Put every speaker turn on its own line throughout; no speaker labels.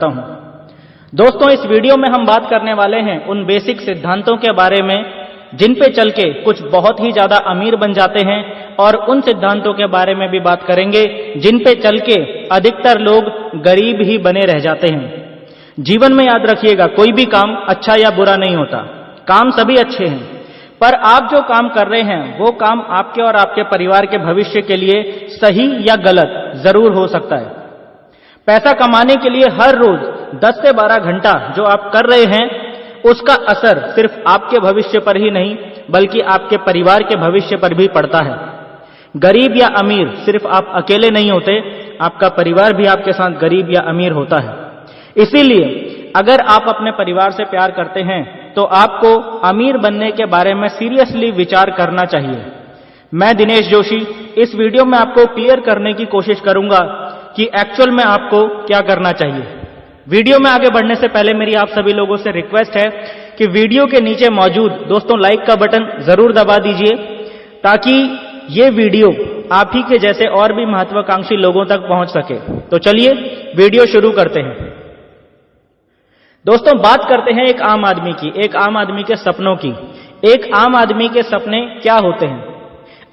हूं। दोस्तों, इस वीडियो में हम बात करने वाले हैं उन बेसिक सिद्धांतों के बारे में जिन पे चल के कुछ बहुत ही ज्यादा अमीर बन जाते हैं, और उन सिद्धांतों के बारे में भी बात करेंगे जिन पे चल के अधिकतर लोग गरीब ही बने रह जाते हैं। जीवन में याद रखिएगा, कोई भी काम अच्छा या बुरा नहीं होता, काम सभी अच्छे हैं, पर आप जो काम कर रहे हैं वो काम आपके और आपके परिवार के भविष्य के लिए सही या गलत जरूर हो सकता है। पैसा कमाने के लिए हर रोज 10 से 12 घंटा जो आप कर रहे हैं, उसका असर सिर्फ आपके भविष्य पर ही नहीं बल्कि आपके परिवार के भविष्य पर भी पड़ता है। गरीब या अमीर सिर्फ आप अकेले नहीं होते, आपका परिवार भी आपके साथ गरीब या अमीर होता है। इसीलिए अगर आप अपने परिवार से प्यार करते हैं तो आपको अमीर बनने के बारे में सीरियसली विचार करना चाहिए। मैं दिनेश जोशी इस वीडियो में आपको क्लियर करने की कोशिश करूंगा कि एक्चुअल में आपको क्या करना चाहिए। वीडियो में आगे बढ़ने से पहले मेरी आप सभी लोगों से रिक्वेस्ट है कि वीडियो के नीचे मौजूद दोस्तों लाइक का बटन जरूर दबा दीजिए, ताकि ये वीडियो आप ही के जैसे और भी महत्वाकांक्षी लोगों तक पहुंच सके। तो चलिए वीडियो शुरू करते हैं। दोस्तों, बात करते हैं एक आम आदमी की, एक आम आदमी के सपनों की। एक आम आदमी के सपने क्या होते हैं?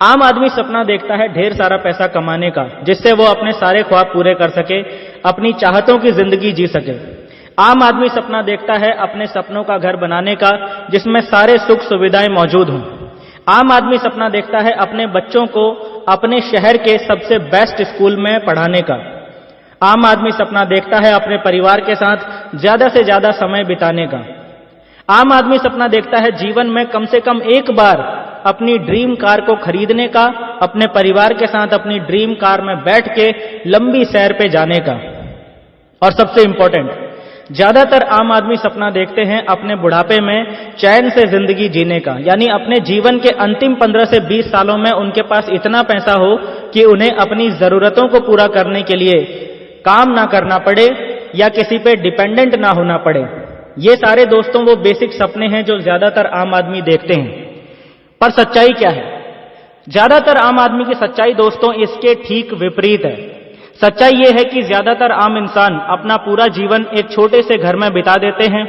आम आदमी सपना देखता है ढेर सारा पैसा कमाने का, जिससे वो अपने सारे ख्वाब पूरे कर सके, अपनी चाहतों की जिंदगी जी सके। आम आदमी सपना देखता है अपने सपनों का घर बनाने का, जिसमें सारे सुख सुविधाएं मौजूद हों। आम आदमी सपना देखता है अपने बच्चों को अपने शहर के सबसे बेस्ट स्कूल में पढ़ाने का। आम आदमी सपना देखता है अपने परिवार के साथ ज्यादा से ज्यादा समय बिताने का। आम आदमी सपना देखता है जीवन में कम से कम एक बार अपनी ड्रीम कार को खरीदने का, अपने परिवार के साथ अपनी ड्रीम कार में बैठ के लंबी सैर पे जाने का। और सबसे इंपॉर्टेंट, ज्यादातर आम आदमी सपना देखते हैं अपने बुढ़ापे में चैन से जिंदगी जीने का, यानी अपने जीवन के अंतिम 15 से 20 सालों में उनके पास इतना पैसा हो कि उन्हें अपनी जरूरतों को पूरा करने के लिए काम ना करना पड़े या किसी पे डिपेंडेंट ना होना पड़े। ये सारे दोस्तों वो बेसिक सपने हैं जो ज्यादातर आम आदमी देखते हैं। पर सच्चाई क्या है? ज्यादातर आम आदमी की सच्चाई दोस्तों इसके ठीक विपरीत है। सच्चाई यह है कि ज्यादातर आम इंसान अपना पूरा जीवन एक छोटे से घर में बिता देते हैं।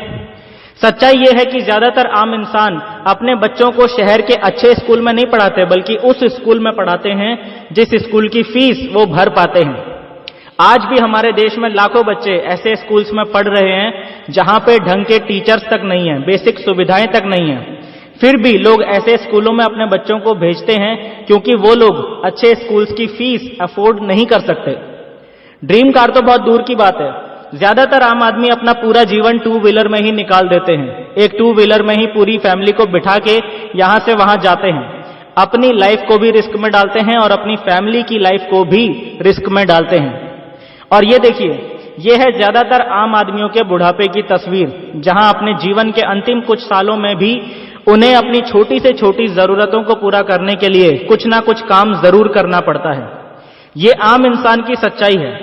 सच्चाई यह है कि ज्यादातर आम इंसान अपने बच्चों को शहर के अच्छे स्कूल में नहीं पढ़ाते, बल्कि उस स्कूल में पढ़ाते हैं जिस स्कूल की फीस वो भर पाते हैं। आज भी हमारे देश में लाखों बच्चे ऐसे स्कूल्स में पढ़ रहे हैं जहां पे ढंग के टीचर्स तक नहीं है, बेसिक सुविधाएं तक नहीं है। फिर भी लोग ऐसे स्कूलों में अपने बच्चों को भेजते हैं क्योंकि वो लोग अच्छे स्कूल्स की फीस अफोर्ड नहीं कर सकते। ड्रीम कार तो बहुत दूर की बात है। ज्यादातर आम आदमी अपना पूरा जीवन टू व्हीलर में ही निकाल देते हैं। एक टू व्हीलर में ही पूरी फैमिली को बिठा के यहां से वहां जाते हैं, अपनी लाइफ को भी रिस्क में डालते हैं और अपनी फैमिली की लाइफ को भी रिस्क में डालते हैं। और ये देखिए, ये है ज्यादातर आम आदमियों के बुढ़ापे की तस्वीर, जहां अपने जीवन के अंतिम कुछ सालों में भी उन्हें अपनी छोटी से छोटी जरूरतों को पूरा करने के लिए कुछ ना कुछ काम जरूर करना पड़ता है। ये आम इंसान की सच्चाई है।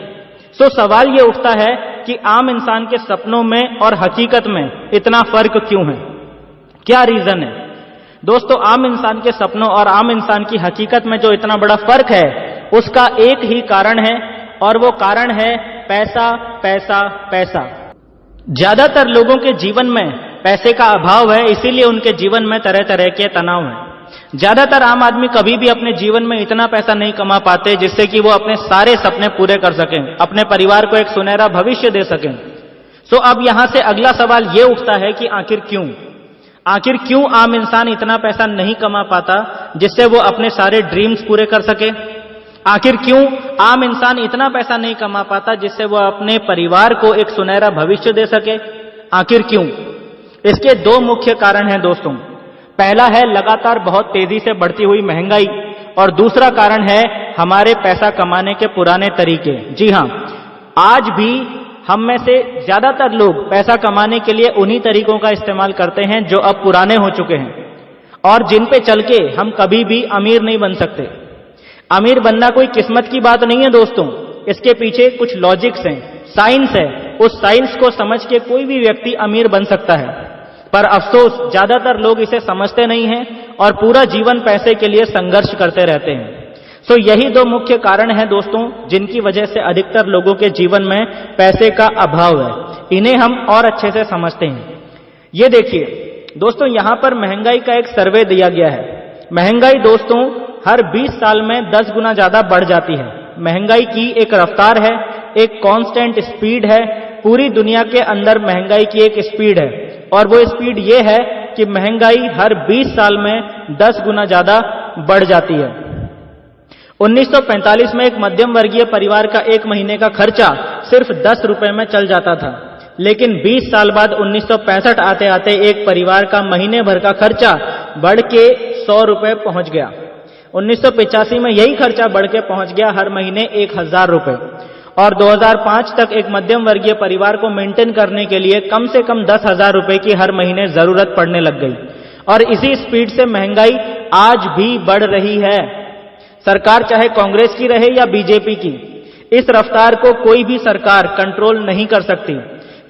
सो सवाल ये उठता है कि आम इंसान के सपनों में और हकीकत में इतना फर्क क्यों है? क्या रीजन है? दोस्तों, आम इंसान के सपनों और आम इंसान की हकीकत में जो इतना बड़ा फर्क है, उसका एक ही कारण है, और वो कारण है पैसा, पैसा, पैसा। ज्यादातर लोगों के जीवन में पैसे का अभाव है, इसीलिए उनके जीवन में तरह तरह के तनाव हैं। ज्यादातर आम आदमी कभी भी अपने जीवन में इतना पैसा नहीं कमा पाते जिससे कि वो अपने सारे सपने पूरे कर सकें, अपने परिवार को एक सुनहरा भविष्य दे सकें। सो अब यहां से अगला सवाल ये उठता है कि आखिर क्यों आम इंसान इतना पैसा नहीं कमा पाता जिससे वो अपने सारे ड्रीम्स पूरे कर सके? आखिर क्यों आम इंसान इतना पैसा नहीं कमा पाता जिससे वो अपने परिवार को एक सुनहरा भविष्य दे सके? आखिर क्यों? इसके दो मुख्य कारण हैं दोस्तों। पहला है लगातार बहुत तेजी से बढ़ती हुई महंगाई, और दूसरा कारण है हमारे पैसा कमाने के पुराने तरीके। जी हां, आज भी हम में से ज्यादातर लोग पैसा कमाने के लिए उन्हीं तरीकों का इस्तेमाल करते हैं जो अब पुराने हो चुके हैं और जिन पे चल के हम कभी भी अमीर नहीं बन सकते। अमीर बनना कोई किस्मत की बात नहीं है दोस्तों, इसके पीछे कुछ लॉजिक्स हैं, साइंस है। उस साइंस को समझ के कोई भी व्यक्ति अमीर बन सकता है, पर अफसोस ज्यादातर लोग इसे समझते नहीं हैं और पूरा जीवन पैसे के लिए संघर्ष करते रहते हैं। सो यही दो मुख्य कारण हैं दोस्तों, जिनकी वजह से अधिकतर लोगों के जीवन में पैसे का अभाव है। इन्हें हम और अच्छे से समझते हैं। ये देखिए दोस्तों, यहां पर महंगाई का एक सर्वे दिया गया है। महंगाई दोस्तों हर 20 साल में 10 गुना ज्यादा बढ़ जाती है। महंगाई की एक रफ्तार है, एक कांस्टेंट स्पीड है। पूरी दुनिया के अंदर महंगाई की एक स्पीड है, और वो स्पीड ये है कि महंगाई हर 20 साल में 10 गुना ज्यादा बढ़ जाती है। 1945 में एक मध्यम वर्गीय परिवार का एक महीने का खर्चा सिर्फ 10 रुपए में चल जाता था, लेकिन 20 साल बाद 1965 आते आते एक परिवार का महीने भर का खर्चा बढ़ के 100 रुपए पहुंच गया। 1985 में यही खर्चा बढ़ के पहुंच गया हर महीने 1000 रुपए, और 2005 तक एक मध्यम वर्गीय परिवार को मेंटेन करने के लिए कम से कम 10,000 रुपए की हर महीने जरूरत पड़ने लग गई। और इसी स्पीड से महंगाई आज भी बढ़ रही है। सरकार चाहे कांग्रेस की रहे या बीजेपी की, इस रफ्तार को कोई भी सरकार कंट्रोल नहीं कर सकती।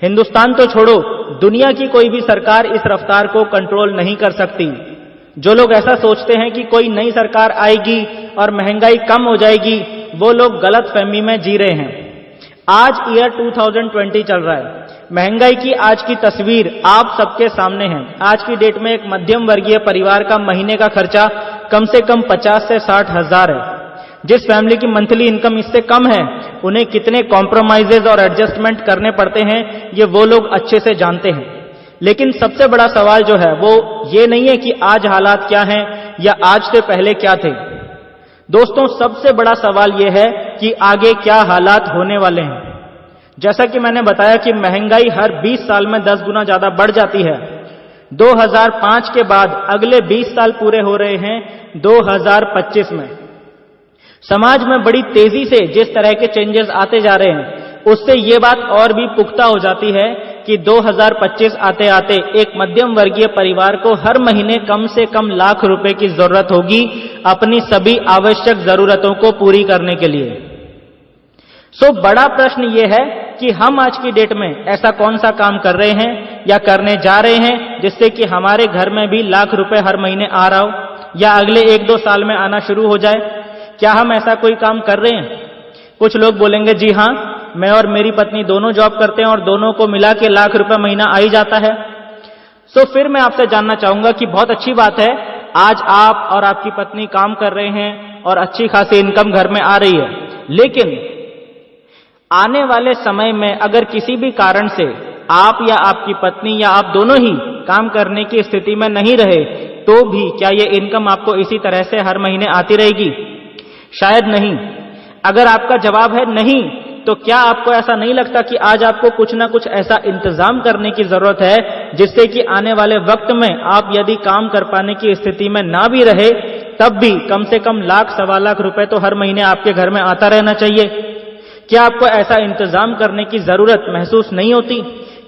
हिंदुस्तान तो छोड़ो, दुनिया की कोई भी सरकार इस रफ्तार को कंट्रोल नहीं कर सकती। जो लोग ऐसा सोचते हैं कि कोई नई सरकार आएगी और महंगाई कम हो जाएगी, वो लोग गलत फहमी में जी रहे हैं। आज ईयर 2020 चल रहा है। महंगाई की आज की तस्वीर आप सबके सामने है। आज की डेट में एक मध्यम वर्गीय परिवार का महीने का खर्चा कम से कम 50 से 60 हजार है। जिस फैमिली की मंथली इनकम इससे कम है, उन्हें कितने कॉम्प्रोमाइजेज और एडजस्टमेंट करने पड़ते हैं, ये वो लोग अच्छे से जानते हैं। लेकिन सबसे बड़ा सवाल जो है वो ये नहीं है कि आज हालात क्या हैं या आज से पहले क्या थे। दोस्तों, सबसे बड़ा सवाल यह है कि आगे क्या हालात होने वाले हैं। जैसा कि मैंने बताया कि महंगाई हर 20 साल में 10 गुना ज्यादा बढ़ जाती है। 2005 के बाद अगले 20 साल पूरे हो रहे हैं 2025 में। समाज में बड़ी तेजी से जिस तरह के चेंजेस आते जा रहे हैं, उससे ये बात और भी पुख्ता हो जाती है कि 2025 आते आते एक मध्यम वर्गीय परिवार को हर महीने कम से कम लाख रुपए की जरूरत होगी अपनी सभी आवश्यक जरूरतों को पूरी करने के लिए। सो बड़ा प्रश्न यह है कि हम आज की डेट में ऐसा कौन सा काम कर रहे हैं या करने जा रहे हैं जिससे कि हमारे घर में भी लाख रुपए हर महीने आ रहा हो या अगले 1-2 साल में आना शुरू हो जाए। क्या हम ऐसा कोई काम कर रहे हैं? कुछ लोग बोलेंगे जी हां, मैं और मेरी पत्नी दोनों जॉब करते हैं और दोनों को मिला के लाख रुपए महीना आ ही जाता है। सो फिर मैं आपसे जानना चाहूंगा कि बहुत अच्छी बात है, आज आप और आपकी पत्नी काम कर रहे हैं और अच्छी खासी इनकम घर में आ रही है, लेकिन आने वाले समय में अगर किसी भी कारण से आप या आपकी पत्नी या आप दोनों ही काम करने की स्थिति में नहीं रहे, तो भी क्या ये इनकम आपको इसी तरह से हर महीने आती रहेगी? शायद नहीं। अगर आपका जवाब है नहीं, तो क्या आपको ऐसा नहीं लगता कि आज आपको कुछ ना कुछ ऐसा इंतजाम करने की जरूरत है जिससे कि आने वाले वक्त में आप यदि काम कर पाने की स्थिति में ना भी रहे, तब भी कम से कम लाख 1.25 लाख रुपए तो हर महीने आपके घर में आता रहना चाहिए? क्या आपको ऐसा इंतजाम करने की जरूरत महसूस नहीं होती?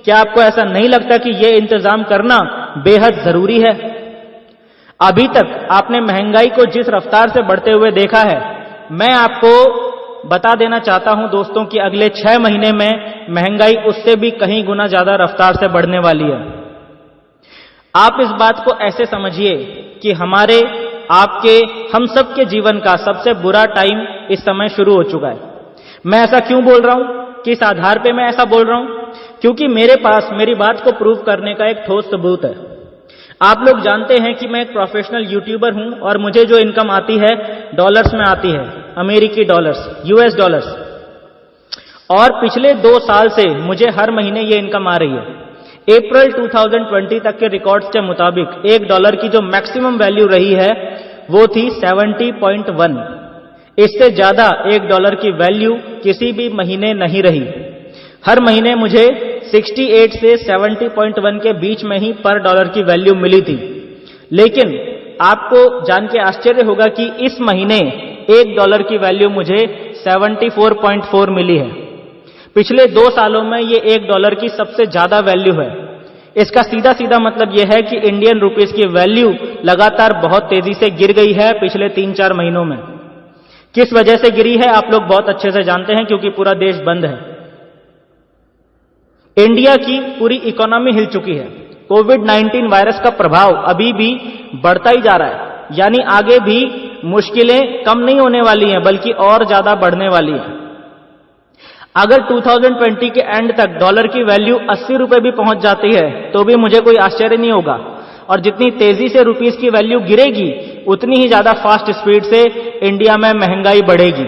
क्या आपको ऐसा नहीं लगता कि यह इंतजाम करना बेहद जरूरी है? अभी तक आपने महंगाई को जिस रफ्तार से बढ़ते हुए देखा है, मैं आपको बता देना चाहता हूं दोस्तों कि अगले 6 महीने में महंगाई उससे भी कहीं गुना ज्यादा रफ्तार से बढ़ने वाली है। आप इस बात को ऐसे समझिए कि हमारे, आपके, हम सबके जीवन का सबसे बुरा टाइम इस समय शुरू हो चुका है। मैं ऐसा क्यों बोल रहा हूं, किस आधार पे मैं ऐसा बोल रहा हूं? क्योंकि मेरे पास मेरी बात को प्रूव करने का एक ठोस सबूत है। आप लोग जानते हैं कि मैं एक प्रोफेशनल यूट्यूबर हूं और मुझे जो इनकम आती है डॉलर्स में आती है, अमेरिकी डॉलर्स, यूएस डॉलर्स। और पिछले 2 साल से मुझे हर महीने ये इनकम आ रही है। अप्रैल 2020 तक के रिकॉर्ड्स के मुताबिक $1 की जो मैक्सिमम वैल्यू रही है वो थी 70.1। इससे ज्यादा $1 की वैल्यू किसी भी महीने नहीं रही। हर महीने मुझे 68 से 70.1 के बीच में ही पर डॉलर की वैल्यू मिली थी। लेकिन आपको जान के आश्चर्य होगा कि इस महीने $1 की वैल्यू मुझे 74.4 मिली है। पिछले 2 सालों में ये $1 की सबसे ज्यादा वैल्यू है। इसका सीधा सीधा मतलब यह है कि इंडियन रुपीस की वैल्यू लगातार बहुत तेजी से गिर गई है पिछले 3-4 महीनों में। किस वजह से गिरी है आप लोग बहुत अच्छे से जानते हैं, क्योंकि पूरा देश बंद है। इंडिया की पूरी इकोनॉमी हिल चुकी है। कोविड-19 वायरस का प्रभाव अभी भी बढ़ता ही जा रहा है, यानी आगे भी मुश्किलें कम नहीं होने वाली हैं बल्कि और ज्यादा बढ़ने वाली हैं। अगर 2020 के एंड तक डॉलर की वैल्यू 80 रुपए भी पहुंच जाती है तो भी मुझे कोई आश्चर्य नहीं होगा, और जितनी तेजी से रुपीस की वैल्यू गिरेगी उतनी ही ज्यादा फास्ट स्पीड से इंडिया में महंगाई बढ़ेगी।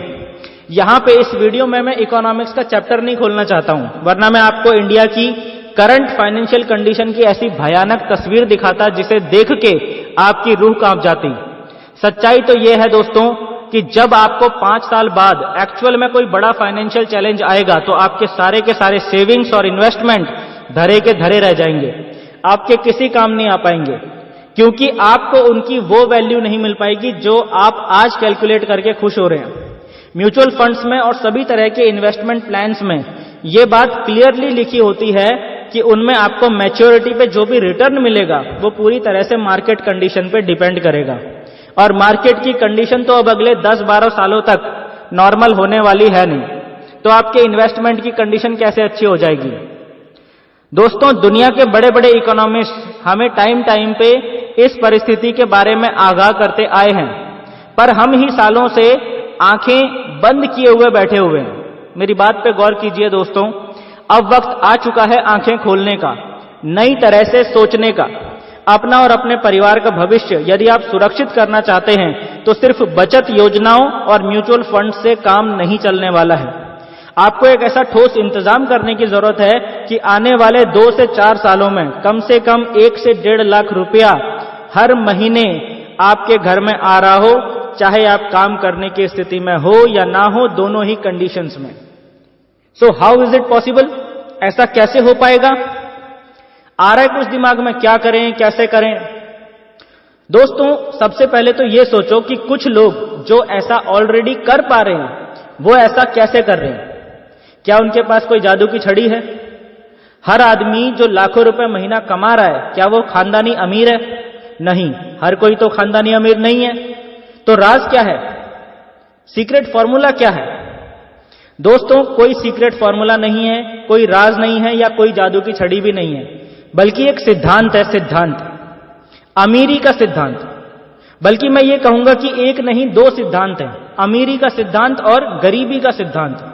यहां पे इस वीडियो में मैं इकोनॉमिक्स का चैप्टर नहीं खोलना चाहता हूं, वरना मैं आपको इंडिया की करंट फाइनेंशियल कंडीशन की ऐसी भयानक तस्वीर दिखाता जिसे देख के आपकी रूह कांप जाती। सच्चाई तो यह है दोस्तों कि जब आपको 5 साल बाद एक्चुअल में कोई बड़ा फाइनेंशियल चैलेंज आएगा तो आपके सारे के सारे सेविंग्स और इन्वेस्टमेंट धरे के धरे रह जाएंगे, आपके किसी काम नहीं आ पाएंगे, क्योंकि आपको उनकी वो वैल्यू नहीं मिल पाएगी जो आप आज कैलकुलेट करके खुश हो रहे हैं। म्यूचुअल फंड्स में और सभी तरह के इन्वेस्टमेंट प्लान्स में यह बात क्लियरली लिखी होती है कि उनमें आपको मैच्योरिटी पे जो भी रिटर्न मिलेगा वो पूरी तरह से मार्केट कंडीशन पे डिपेंड करेगा, और मार्केट की कंडीशन तो अब अगले 10-12 सालों तक नॉर्मल होने वाली है नहीं, तो आपके इन्वेस्टमेंट की कंडीशन कैसे अच्छी हो जाएगी। दोस्तों, दुनिया के बड़े बड़े इकोनॉमिस्ट हमें टाइम टाइम पे इस परिस्थिति के बारे में आगाह करते आए हैं, पर हम ही सालों से आंखें बंद किए हुए बैठे हुए हैं। मेरी बात पे गौर कीजिए दोस्तों, अब वक्त आ चुका है आंखें खोलने का, नई तरह से सोचने का। अपना और अपने परिवार का भविष्य यदि आप सुरक्षित करना चाहते हैं तो सिर्फ बचत योजनाओं और म्यूचुअल फंड से काम नहीं चलने वाला है। आपको एक ऐसा ठोस इंतजाम करने की जरूरत है कि आने वाले 2 से 4 सालों में कम से कम 1 से 1.5 लाख रुपया हर महीने आपके घर में आ रहा हो, चाहे आप काम करने की स्थिति में हो या ना हो, दोनों ही कंडीशंस में। So how is it possible? ऐसा कैसे हो पाएगा? आ रहा है कुछ दिमाग में, क्या करें, कैसे करें? दोस्तों, सबसे पहले तो यह सोचो कि कुछ लोग जो ऐसा ऑलरेडी कर पा रहे हैं वो ऐसा कैसे कर रहे हैं। क्या उनके पास कोई जादू की छड़ी है? हर आदमी जो लाखों रुपए महीना कमा रहा है, क्या वो खानदानी अमीर है? नहीं, हर कोई तो खानदानी अमीर नहीं है। तो राज क्या है? सीक्रेट फॉर्मूला क्या है? दोस्तों, कोई सीक्रेट फॉर्मूला नहीं है, कोई राज नहीं है या कोई जादू की छड़ी भी नहीं है, बल्कि एक सिद्धांत है। सिद्धांत अमीरी का सिद्धांत, बल्कि मैं ये कहूंगा कि एक नहीं 2 सिद्धांत हैं, अमीरी का सिद्धांत और गरीबी का सिद्धांत।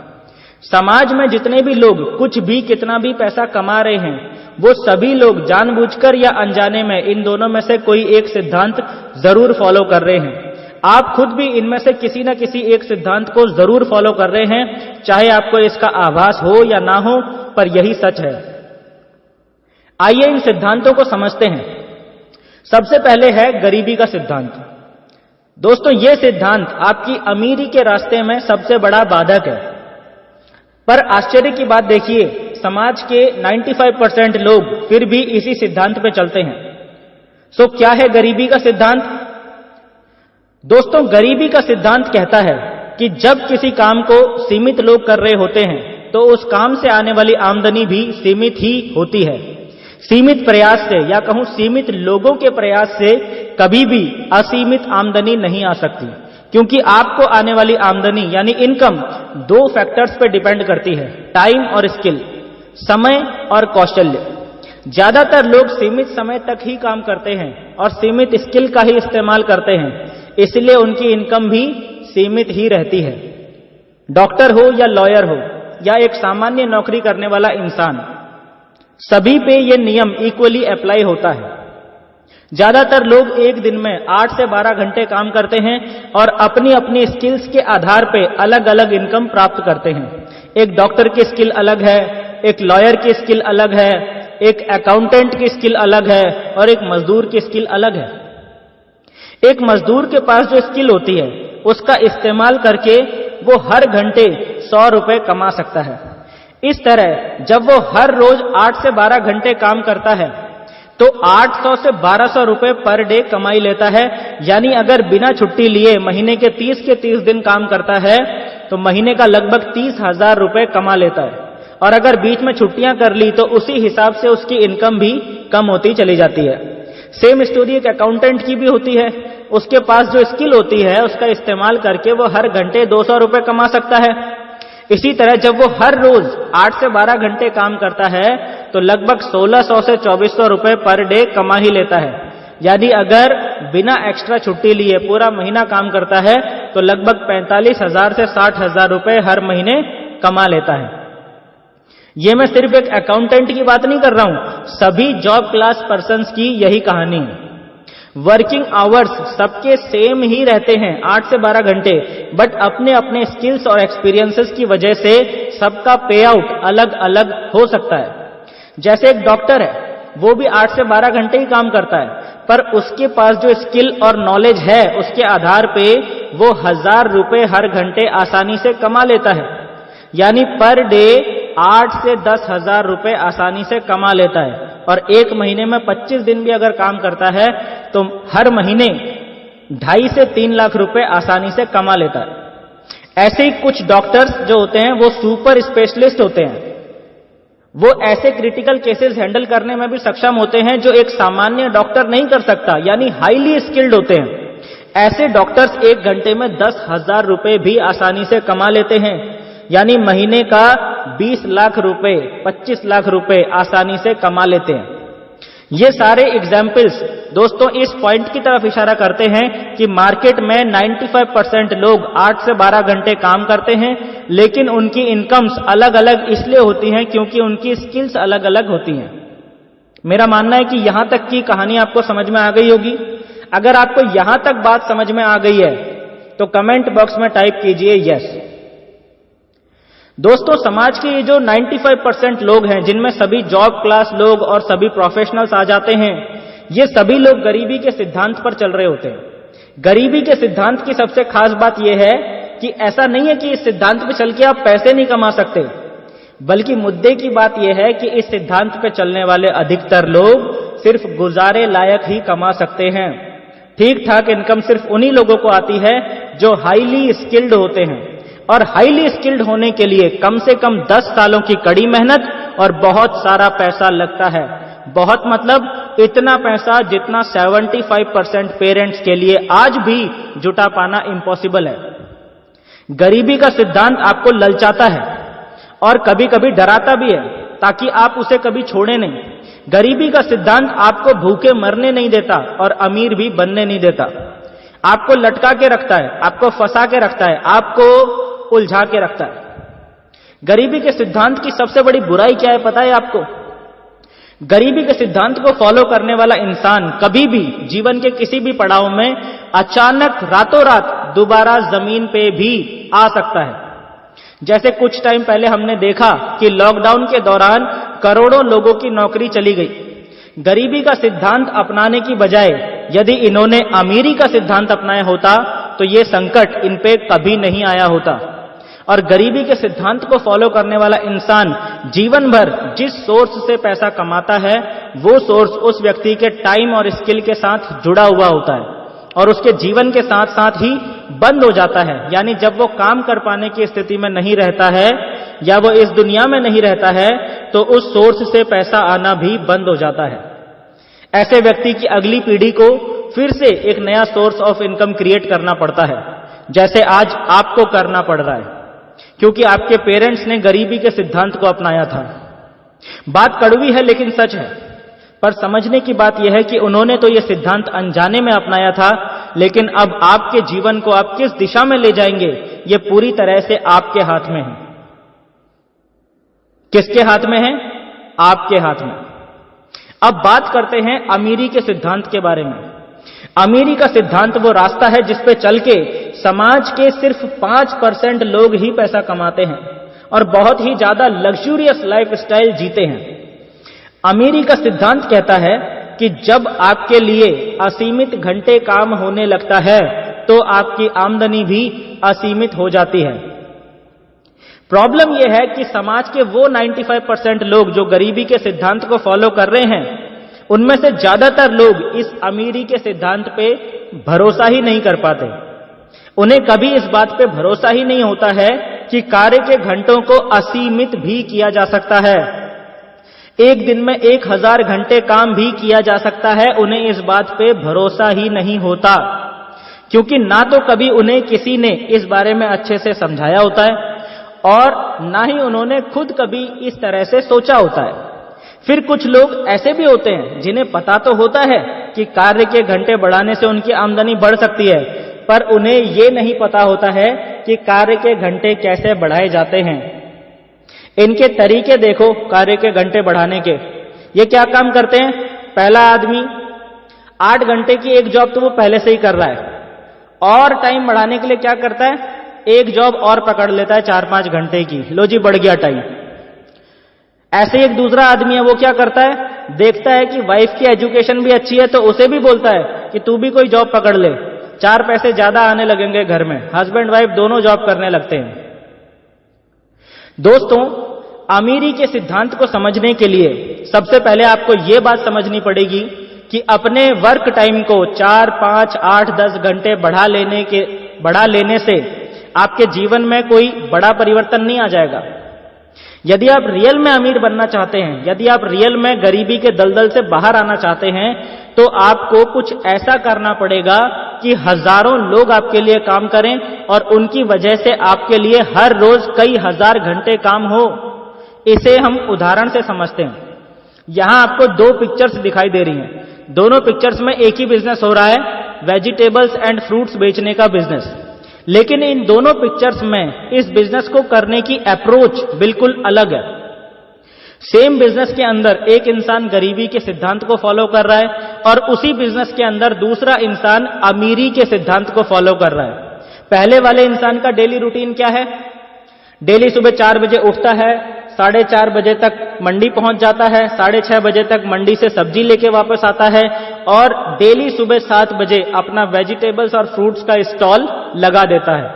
समाज में जितने भी लोग कुछ भी कितना भी पैसा कमा रहे हैं वो सभी लोग जानबूझकर या अनजाने में इन दोनों में से कोई एक सिद्धांत जरूर फॉलो कर रहे हैं। आप खुद भी इनमें से किसी न किसी एक सिद्धांत को जरूर फॉलो कर रहे हैं, चाहे आपको इसका आभास हो या ना हो, पर यही सच है। आइए इन सिद्धांतों को समझते हैं। सबसे पहले है गरीबी का सिद्धांत। दोस्तों, यह सिद्धांत आपकी अमीरी के रास्ते में सबसे बड़ा बाधक है, पर आश्चर्य की बात देखिए, समाज के 95% लोग फिर भी इसी सिद्धांत पे चलते हैं। सो क्या है गरीबी का सिद्धांत? दोस्तों, गरीबी का सिद्धांत कहता है कि जब किसी काम को सीमित लोग कर रहे होते हैं तो उस काम से आने वाली आमदनी भी सीमित ही होती है। सीमित प्रयास से या कहूं सीमित लोगों के प्रयास से कभी भी असीमित आमदनी नहीं आ सकती, क्योंकि आपको आने वाली आमदनी यानी इनकम 2 फैक्टर्स पे डिपेंड करती है, टाइम और स्किल, समय और कौशल्य। ज्यादातर लोग सीमित समय तक ही काम करते हैं और सीमित स्किल का ही इस्तेमाल करते हैं, इसलिए उनकी इनकम भी सीमित ही रहती है। डॉक्टर हो या लॉयर हो या एक सामान्य नौकरी करने वाला इंसान, सभी पे यह नियम इक्वली अप्लाई होता है। ज्यादातर लोग एक दिन में 8 से 12 घंटे काम करते हैं और अपनी अपनी स्किल्स के आधार पे अलग अलग इनकम प्राप्त करते हैं। एक डॉक्टर की स्किल अलग है, एक लॉयर की स्किल अलग है, एक अकाउंटेंट की स्किल अलग है और एक मजदूर की स्किल अलग है। एक मजदूर के पास जो स्किल होती है उसका इस्तेमाल करके वो हर घंटे 100 रुपए कमा सकता है। इस तरह जब वो हर रोज 8 से 12 घंटे काम करता है तो 800 से 1200 रुपए पर डे कमाई लेता है। यानी अगर बिना छुट्टी लिए महीने के 30 दिन काम करता है तो महीने का लगभग 30,000 रुपए कमा लेता है, और अगर बीच में छुट्टियां कर ली तो उसी हिसाब से उसकी इनकम भी कम होती चली जाती है। सेम स्टोरी एक अकाउंटेंट की भी होती है। उसके पास जो स्किल होती है उसका इस्तेमाल करके वो हर घंटे 200 रुपए कमा सकता है। इसी तरह जब वो हर रोज 8 से 12 घंटे काम करता है तो लगभग 1600 से 2400 रुपए पर डे कमा ही लेता है। यानी अगर बिना एक्स्ट्रा छुट्टी लिए पूरा महीना काम करता है तो लगभग 45,000 से 60,000 रुपए हर महीने कमा लेता है। ये मैं सिर्फ एक अकाउंटेंट की बात नहीं कर रहा हूं, सभी जॉब क्लास पर्संस की यही कहानी है। वर्किंग आवर्स सबके सेम ही रहते हैं, 8 से 12 घंटे, बट अपने अपने स्किल्स और एक्सपीरियंसेस की वजह से सबका पे आउट अलग अलग हो सकता है। जैसे एक डॉक्टर है, वो भी 8 से 12 घंटे ही काम करता है, पर उसके पास जो स्किल और नॉलेज है उसके आधार पे वो 1,000 रुपए हर घंटे आसानी से कमा लेता है। यानी पर डे 8 से 10,000 रुपए आसानी से कमा लेता है, और एक महीने में 25 दिन भी अगर काम करता है तो हर महीने 2.5 से 3 लाख रुपए आसानी से कमा लेता है। ऐसे ही कुछ डॉक्टर्स जो होते हैं वो सुपर स्पेशलिस्ट होते हैं, वो ऐसे क्रिटिकल केसेस हैंडल करने में भी सक्षम होते हैं जो एक सामान्य डॉक्टर नहीं कर सकता, यानी हाईली स्किल्ड होते हैं। ऐसे डॉक्टर्स एक घंटे में 10,000 रुपए भी आसानी से कमा लेते हैं, यानी महीने का 20 लाख रुपए 25 लाख रुपए आसानी से कमा लेते हैं। ये सारे एग्जाम्पल्स दोस्तों इस पॉइंट की तरफ इशारा करते हैं कि मार्केट में 95% लोग 8 से 12 घंटे काम करते हैं, लेकिन उनकी इनकम्स अलग अलग इसलिए होती हैं क्योंकि उनकी स्किल्स अलग अलग होती हैं। मेरा मानना है कि यहां तक की कहानी आपको समझ में आ गई होगी। अगर आपको यहां तक बात समझ में आ गई है तो कमेंट बॉक्स में टाइप कीजिए यस। दोस्तों, समाज के ये जो 95% लोग हैं, जिनमें सभी जॉब क्लास लोग और सभी प्रोफेशनल्स आ जाते हैं, ये सभी लोग गरीबी के सिद्धांत पर चल रहे होते हैं। गरीबी के सिद्धांत की सबसे खास बात यह है कि ऐसा नहीं है कि इस सिद्धांत पे चल के आप पैसे नहीं कमा सकते, बल्कि मुद्दे की बात यह है कि इस सिद्धांत पे चलने वाले अधिकतर लोग सिर्फ गुजारे लायक ही कमा सकते हैं। ठीक ठाक इनकम सिर्फ उन्हीं लोगों को आती है जो हाईली स्किल्ड होते हैं, और हाईली स्किल्ड होने के लिए कम से कम 10 सालों की कड़ी मेहनत और बहुत सारा पैसा लगता है। बहुत मतलब इतना पैसा जितना 75% पेरेंट्स के लिए आज भी जुटा पाना इम्पॉसिबल है। गरीबी का सिद्धांत आपको ललचाता है और कभी कभी डराता भी है ताकि आप उसे कभी छोड़े नहीं। गरीबी का सिद्धांत आपको भूखे मरने नहीं देता और अमीर भी बनने नहीं देता। आपको लटका के रखता है, आपको फंसा के रखता है, आपको उलझा के रखता है। गरीबी के सिद्धांत की सबसे बड़ी बुराई क्या है पता है आपको? गरीबी के सिद्धांत को फॉलो करने वाला इंसान कभी भी जीवन के किसी भी पड़ाव में अचानक रातों रात दोबारा जमीन पे भी आ सकता है। जैसे कुछ टाइम पहले हमने देखा कि लॉकडाउन के दौरान करोड़ों लोगों की नौकरी चली गई। गरीबी का सिद्धांत अपनाने की बजाय यदि इन्होंने अमीरी का सिद्धांत अपनाया होता तो ये संकट इन पे कभी नहीं आया होता। और गरीबी के सिद्धांत को फॉलो करने वाला इंसान जीवन भर जिस सोर्स से पैसा कमाता है वो सोर्स उस व्यक्ति के टाइम और स्किल के साथ जुड़ा हुआ होता है और उसके जीवन के साथ साथ ही बंद हो जाता है। यानी जब वो काम कर पाने की स्थिति में नहीं रहता है या वो इस दुनिया में नहीं रहता है तो उस सोर्स से पैसा आना भी बंद हो जाता है। ऐसे व्यक्ति की अगली पीढ़ी को फिर से एक नया सोर्स ऑफ इनकम क्रिएट करना पड़ता है, जैसे आज आपको करना पड़ रहा है, क्योंकि आपके पेरेंट्स ने गरीबी के सिद्धांत को अपनाया था। बात कड़वी है लेकिन सच है, पर समझने की बात यह है कि उन्होंने तो यह सिद्धांत अनजाने में अपनाया था, लेकिन अब आपके जीवन को आप किस दिशा में ले जाएंगे यह पूरी तरह से आपके हाथ में है। किसके हाथ में है? आपके हाथ में। अब बात करते हैं अमीरी के सिद्धांत के बारे में। अमीरी का सिद्धांत वो रास्ता है जिस पे चल के समाज के सिर्फ 5% लोग ही पैसा कमाते हैं और बहुत ही ज्यादा लग्जूरियस लाइफस्टाइल जीते हैं। अमीरी का सिद्धांत कहता है कि जब आपके लिए असीमित घंटे काम होने लगता है तो आपकी आमदनी भी असीमित हो जाती है। प्रॉब्लम यह है कि समाज के वो 95% लोग जो गरीबी के सिद्धांत को फॉलो कर रहे हैं, उनमें से ज्यादातर लोग इस अमीरी के सिद्धांत पे भरोसा ही नहीं कर पाते। उन्हें कभी इस बात पे भरोसा ही नहीं होता है कि कार्य के घंटों को असीमित भी किया जा सकता है। एक दिन में 1000 घंटे काम भी किया जा सकता है। उन्हें इस बात पे भरोसा ही नहीं होता, क्योंकि ना तो कभी उन्हें किसी ने इस बारे में अच्छे से समझाया होता है और ना ही उन्होंने खुद कभी इस तरह से सोचा होता है। फिर कुछ लोग ऐसे भी होते हैं जिन्हें पता तो होता है कि कार्य के घंटे बढ़ाने से उनकी आमदनी बढ़ सकती है, पर उन्हें यह नहीं पता होता है कि कार्य के घंटे कैसे बढ़ाए जाते हैं। इनके तरीके देखो कार्य के घंटे बढ़ाने के। ये क्या काम करते हैं? पहला आदमी 8 घंटे की एक जॉब तो वो पहले से ही कर रहा है, और टाइम बढ़ाने के लिए क्या करता है? एक जॉब और पकड़ लेता है 4-5 घंटे की। लो जी, बढ़ गया टाइम। ऐसे ही एक दूसरा आदमी है, वो क्या करता है? देखता है कि वाइफ की एजुकेशन भी अच्छी है तो उसे भी बोलता है कि तू भी कोई जॉब पकड़ ले, 4 पैसे ज्यादा आने लगेंगे घर में। हस्बैंड वाइफ दोनों जॉब करने लगते हैं। दोस्तों, अमीरी के सिद्धांत को समझने के लिए सबसे पहले आपको यह बात समझनी पड़ेगी कि अपने वर्क टाइम को 4, 5, 8, 10 घंटे बढ़ा लेने से आपके जीवन में कोई बड़ा परिवर्तन नहीं आ जाएगा। यदि आप रियल में अमीर बनना चाहते हैं, यदि आप रियल में गरीबी के दलदल से बाहर आना चाहते हैं, तो आपको कुछ ऐसा करना पड़ेगा कि हजारों लोग आपके लिए काम करें और उनकी वजह से आपके लिए हर रोज कई हजार घंटे काम हो। इसे हम उदाहरण से समझते हैं। यहां आपको 2 पिक्चर्स दिखाई दे रही हैं। दोनों पिक्चर्स में एक ही बिजनेस हो रहा है, वेजिटेबल्स एंड फ्रूट्स बेचने का बिजनेस। लेकिन इन दोनों पिक्चर्स में इस बिजनेस को करने की अप्रोच बिल्कुल अलग है। सेम बिजनेस के अंदर एक इंसान गरीबी के सिद्धांत को फॉलो कर रहा है और उसी बिजनेस के अंदर दूसरा इंसान अमीरी के सिद्धांत को फॉलो कर रहा है। पहले वाले इंसान का डेली रूटीन क्या है? डेली सुबह 4 बजे उठता है, 4:30 बजे तक मंडी पहुंच जाता है, 6:30 बजे तक मंडी से सब्जी लेके वापस आता है और डेली सुबह 7 बजे अपना वेजिटेबल्स और फ्रूट्स का स्टॉल लगा देता है।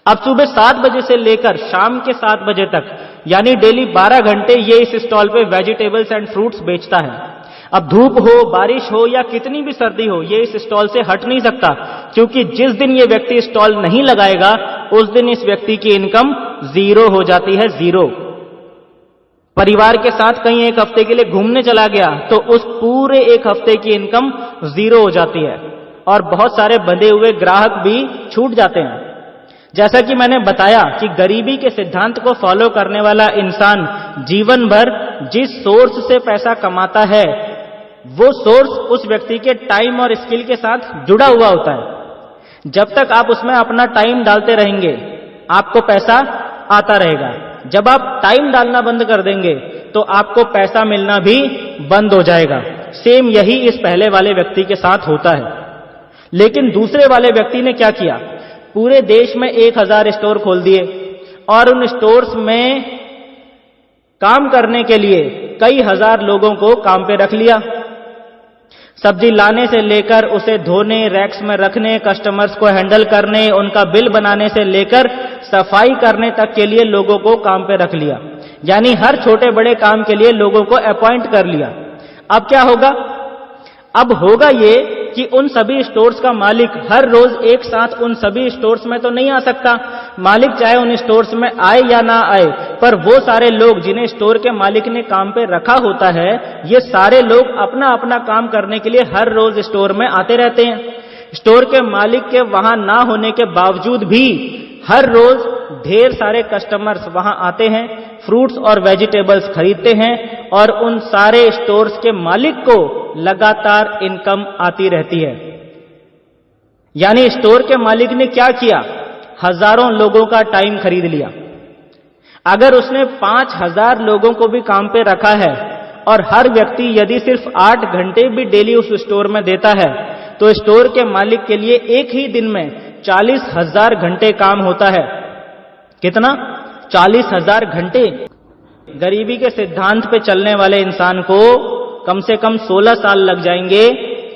अब सुबह 7 बजे से लेकर शाम के 7 बजे तक, यानी डेली 12 घंटे ये इस स्टॉल पे वेजिटेबल्स एंड फ्रूट्स बेचता है। अब धूप हो, बारिश हो या कितनी भी सर्दी हो, ये इस स्टॉल से हट नहीं सकता, क्योंकि जिस दिन ये व्यक्ति स्टॉल नहीं लगाएगा उस दिन इस व्यक्ति की इनकम 0 हो जाती है, 0। परिवार के साथ कहीं एक हफ्ते के लिए घूमने चला गया तो उस पूरे एक हफ्ते की इनकम 0 हो जाती है और बहुत सारे बंधे हुए ग्राहक भी छूट जाते हैं। जैसा कि मैंने बताया कि गरीबी के सिद्धांत को फॉलो करने वाला इंसान जीवन भर जिस सोर्स से पैसा कमाता है, वो सोर्स उस व्यक्ति के टाइम और स्किल के साथ जुड़ा हुआ होता है। जब तक आप उसमें अपना टाइम डालते रहेंगे, आपको पैसा आता रहेगा। जब आप टाइम डालना बंद कर देंगे तो आपको पैसा मिलना भी बंद हो जाएगा। सेम यही इस पहले वाले व्यक्ति के साथ होता है। लेकिन दूसरे वाले व्यक्ति ने क्या किया? पूरे देश में 1000 स्टोर खोल दिए और उन स्टोर्स में काम करने के लिए कई हजार लोगों को काम पे रख लिया। सब्जी लाने से लेकर उसे धोने, रैक्स में रखने, कस्टमर्स को हैंडल करने, उनका बिल बनाने से लेकर सफाई करने तक के लिए लोगों को काम पे रख लिया। यानी हर छोटे बड़े काम के लिए लोगों को अपॉइंट कर लिया। अब क्या होगा? अब होगा ये कि उन सभी स्टोर्स का मालिक हर रोज एक साथ उन सभी स्टोर्स में तो नहीं आ सकता। मालिक चाहे उन स्टोर्स में आए या ना आए, पर वो सारे लोग जिन्हें स्टोर के मालिक ने काम पे रखा होता है, ये सारे लोग अपना अपना काम करने के लिए हर रोज स्टोर में आते रहते हैं। स्टोर के मालिक के वहां ना होने के बावजूद भी हर रोज ढेर सारे कस्टमर्स वहां आते हैं, फ्रूट्स और वेजिटेबल्स खरीदते हैं और उन सारे स्टोर्स के मालिक को लगातार इनकम आती रहती है। यानी स्टोर के मालिक ने क्या किया? हजारों लोगों का टाइम खरीद लिया। अगर उसने 5000 लोगों को भी काम पे रखा है और हर व्यक्ति यदि सिर्फ 8 घंटे भी डेली उस स्टोर में देता है, तो स्टोर के मालिक के लिए एक ही दिन में 40,000 घंटे काम होता है। कितना? 40,000 घंटे। गरीबी के सिद्धांत पे चलने वाले इंसान को कम से कम 16 साल लग जाएंगे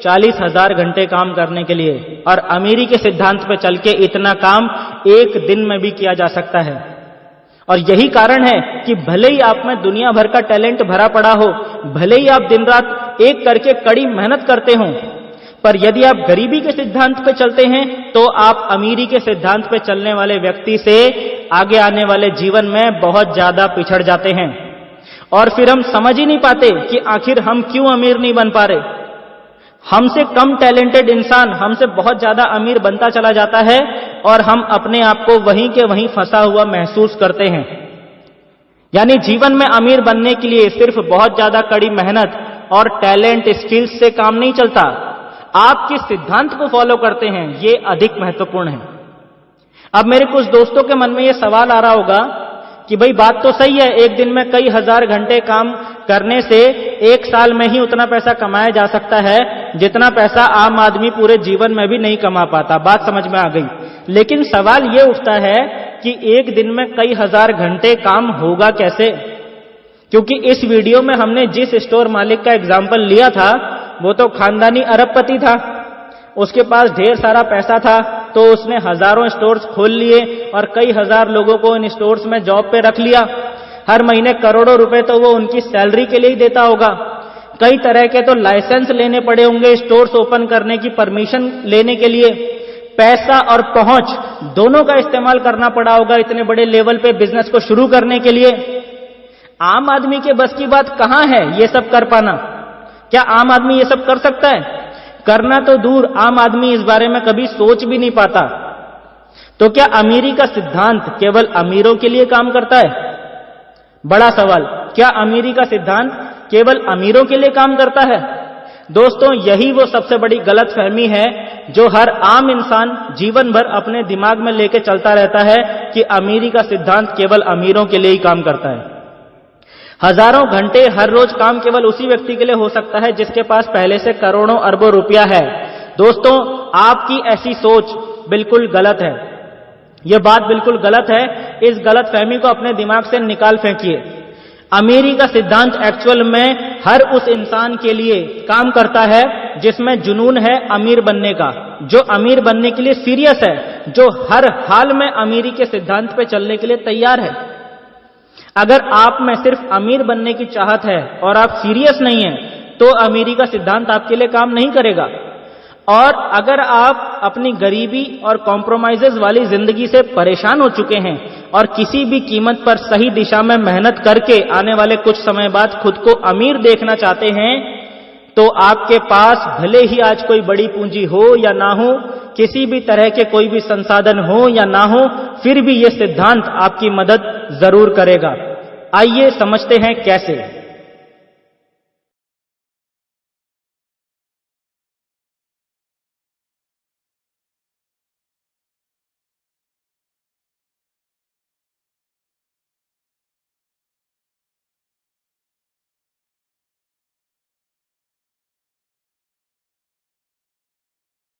40,000 घंटे काम करने के लिए, और अमीरी के सिद्धांत पे चल के इतना काम एक दिन में भी किया जा सकता है। और यही कारण है कि भले ही आप में दुनिया भर का टैलेंट भरा पड़ा हो, भले ही आप दिन रात एक करके कड़ी मेहनत करते हो, पर यदि आप गरीबी के सिद्धांत पे चलते हैं तो आप अमीरी के सिद्धांत पे चलने वाले व्यक्ति से आगे आने वाले जीवन में बहुत ज्यादा पिछड़ जाते हैं। और फिर हम समझ ही नहीं पाते कि आखिर हम क्यों अमीर नहीं बन पा रहे। हमसे कम टैलेंटेड इंसान हमसे बहुत ज्यादा अमीर बनता चला जाता है और हम अपने आप को वहीं के वहीं फंसा हुआ महसूस करते हैं। यानी जीवन में अमीर बनने के लिए सिर्फ बहुत ज्यादा कड़ी मेहनत और टैलेंट स्किल्स से काम नहीं चलता। आप किस सिद्धांत को फॉलो करते हैं ये अधिक महत्वपूर्ण है। अब मेरे कुछ दोस्तों के मन में ये सवाल आ रहा होगा कि भाई बात तो सही है, एक दिन में कई हजार घंटे काम करने से एक साल में ही उतना पैसा कमाया जा सकता है जितना पैसा आम आदमी पूरे जीवन में भी नहीं कमा पाता। बात समझ में आ गई। लेकिन सवाल ये उठता है कि एक दिन में कई हजार घंटे काम होगा कैसे? क्योंकि इस वीडियो में हमने जिस स्टोर मालिक का एग्जाम्पल लिया था वो तो खानदानी अरबपति था, उसके पास ढेर सारा पैसा था, तो उसने हजारों स्टोर्स खोल लिए और कई हजार लोगों को इन स्टोर्स में जॉब पे रख लिया। हर महीने करोड़ों रुपए तो वो उनकी सैलरी के लिए ही देता होगा। कई तरह के तो लाइसेंस लेने पड़े होंगे स्टोर्स ओपन करने की परमिशन लेने के लिए। पैसा और पहुंच दोनों का इस्तेमाल करना पड़ा होगा इतने बड़े लेवल पे बिजनेस को शुरू करने के लिए। आम आदमी के बस की बात कहां है ये सब कर पाना? क्या आम आदमी ये सब कर सकता है? करना तो दूर, आम आदमी इस बारे में कभी सोच भी नहीं पाता। तो क्या अमीरी का सिद्धांत केवल अमीरों के लिए काम करता है? बड़ा सवाल, क्या अमीरी का सिद्धांत केवल अमीरों के लिए काम करता है? दोस्तों, यही वो सबसे बड़ी गलतफहमी है जो हर आम इंसान जीवन भर अपने दिमाग में लेके चलता रहता है कि अमीरी का सिद्धांत केवल अमीरों के लिए ही काम करता है। हजारों घंटे हर रोज काम केवल उसी व्यक्ति के लिए हो सकता है जिसके पास पहले से करोड़ों अरबों रुपया है। दोस्तों, आपकी ऐसी सोच बिल्कुल गलत है। यह बात बिल्कुल गलत है। इस गलतफहमी को अपने दिमाग से निकाल फेंकिए। अमीरी का सिद्धांत एक्चुअल में हर उस इंसान के लिए काम करता है जिसमें जुनून है अमीर बनने का, जो अमीर बनने के लिए सीरियस है, जो हर हाल में अमीरी के सिद्धांत पे चलने के लिए तैयार है। अगर आप में सिर्फ अमीर बनने की चाहत है और आप सीरियस नहीं हैं, तो अमीरी का सिद्धांत आपके लिए काम नहीं करेगा। और अगर आप अपनी गरीबी और कॉम्प्रोमाइजेस वाली जिंदगी से परेशान हो चुके हैं और किसी भी कीमत पर सही दिशा में मेहनत करके आने वाले कुछ समय बाद खुद को अमीर देखना चाहते हैं, तो आपके पास भले ही आज कोई बड़ी पूंजी हो या ना हो, किसी भी तरह के कोई भी संसाधन हो या ना हो, फिर भी यह सिद्धांत आपकी मदद जरूर करेगा। आइए समझते हैं कैसे।